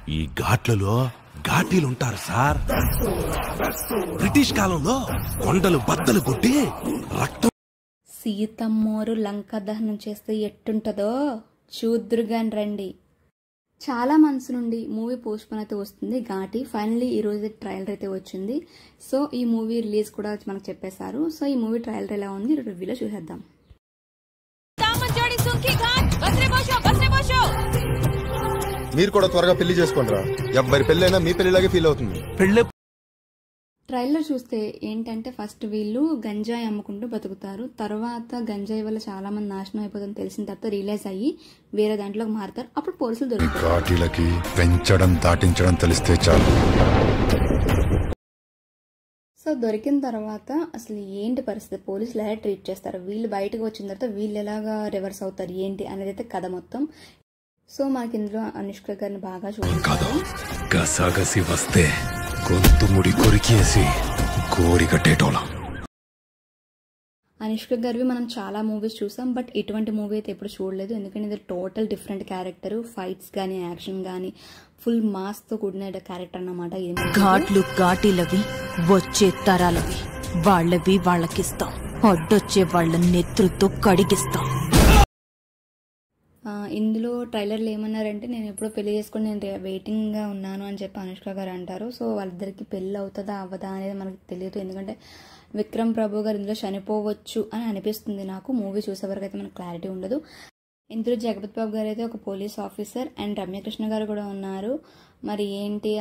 ఈ ఘాట్లలో ఘాటీలుంటారు sir. British కాలంలో కొండలు బద్దలు కొట్టి రక్తం. సీతమ్మోరు లంక దహనం చేస్తే ఎట్టుంటదో చూద్దురుగాని రండి. చాలా మంత్స్ నుండి మూవీ పోస్ట్పోన్ అయితే వస్తుంది ఘాటి. ఫైనల్లీ ఈ రోజు ట్రైలర్ అయితే వచ్చింది. సో ఈ మూవీ రిలీజ్ కూడా మనకు చెప్పేశారు. సో ఈ మూవీ ట్రైలర్ ఎలా ఉంది రివ్యూలో చూసేద్దాం. మీరు కూడా త్వరగా పెళ్లి చేసుకోండి. ఎవరి పెళ్ళైనా మీ పెళ్లిలాగే ఫీల్ అవుతుంది. ట్రైలర్ చూస్తే ఏంటంటే ఫస్ట్ వీళ్ళు గంజాయి అమ్ముకుంటూ బతుకుతారు. తర్వాత గంజాయి వల్ల చాలా మంది నాశనం అయిపోతుందని తెలిసిన తర్వాత రియలైజ్ అయ్యి వేరే దాంట్లోకి మారుతారు. అప్పుడు పోలీసులు దొరుకుతారు. ఘాటీలకి పెంచడం దాటించడం తెలిస్తే చాలు. సో దొరికిన తర్వాత అసలు ఏంటి పరిస్థితి, పోలీసులు ఎలా ట్రీట్ చేస్తారు, వీళ్ళు బయటకు వచ్చిన తర్వాత వీళ్ళు ఎలాగా రివర్స్ అవుతారు ఏంటి అనేది అయితే కథ మొత్తం. సో మనకి ఇందులో అనుష్క గారిని బాగా చూడాలి. వస్తే గొంతు ముడి కొరికేసి కోరి కట్టేటోళ్ళం. అనుష్క గారివి మనం చాలా మూవీస్ చూసాం, బట్ ఇటువంటి మూవీ అయితే ఎప్పుడు చూడలేదు. ఎందుకంటే ఇది టోటల్ డిఫరెంట్ క్యారెక్టర్, ఫైట్స్ గానీ యాక్షన్ గానీ ఫుల్ మాస్ తో కూడిన క్యారెక్టర్ అన్నమాట. ఘాట్లు ఘాటీలవి వచ్చే తరాలవి, వాళ్ళవి వాళ్ళకిస్తాం, అడ్డొచ్చే వాళ్ళ నెత్రుతో కడిగిస్తాం. ఇందులో ట్రైలర్లు ఏమన్నారంటే నేను ఎప్పుడో పెళ్లి చేసుకుని నేను వెయిటింగ్ గా ఉన్నాను అని చెప్పి అనుష్క గారు అంటారు. సో వాళ్ళిద్దరికి పెళ్లి అవుతుందా అవ్వదా అనేది మనకు తెలియదు. ఎందుకంటే విక్రమ్ ప్రభు గారు ఇందులో చనిపోవచ్చు అని అనిపిస్తుంది నాకు. మూవీ చూసే వరకు అయితే మనకు క్లారిటీ ఉండదు. ఇందులో జగపతి బాబు గారు అయితే ఒక పోలీస్ ఆఫీసర్ అండ్ రమ్యకృష్ణ గారు కూడా ఉన్నారు. మరి ఏంటి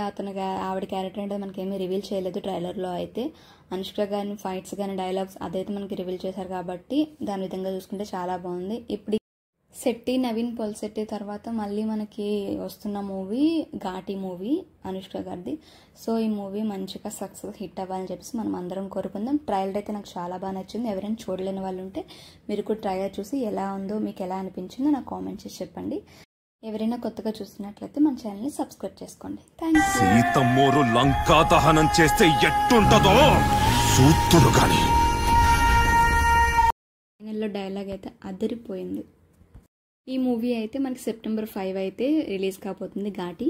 ఆవిడ క్యారెక్టర్ అంటే మనకేమీ రివీల్ చేయలేదు ట్రైలర్లో అయితే. అనుష్క గారిని ఫైట్స్ కానీ డైలాగ్స్ అదైతే మనకి రివీల్ చేశారు కాబట్టి దాని విధంగా చూసుకుంటే చాలా బాగుంది. ఇప్పుడు శెట్టి నవీన్ పొల్శెట్టి తర్వాత మళ్ళీ మనకి వస్తున్న మూవీ ఘాటి మూవీ అనుష్క గారిది. సో ఈ మూవీ మంచిగా సక్సెస్ హిట్ అవ్వాలని చెప్పేసి మనం అందరం కోరుకుందాం. ట్రైలర్ అయితే నాకు చాలా బాగా నచ్చింది. ఎవరైనా చూడలేని వాళ్ళు ఉంటే మీరు కూడా ట్రైలర్ చూసి ఎలా ఉందో మీకు ఎలా అనిపించిందో నాకు కామెంట్ చేసి చెప్పండి. ఎవరైనా కొత్తగా చూస్తున్నట్లయితే మన ఛానల్ని సబ్స్క్రైబ్ చేసుకోండి. థ్యాంక్స్. సీతమ్మోరు లంకా దహనం చేస్తే ఎట్టుంటదో చూత్తురు గాని. ఫైనల్లో డైలాగ్ అయితే అదిరిపోయింది. ఈ మూవీ అయితే మనకి సెప్టెంబర్ 5 అయితే రిలీజ్ కాబోతుంది ఘాటి.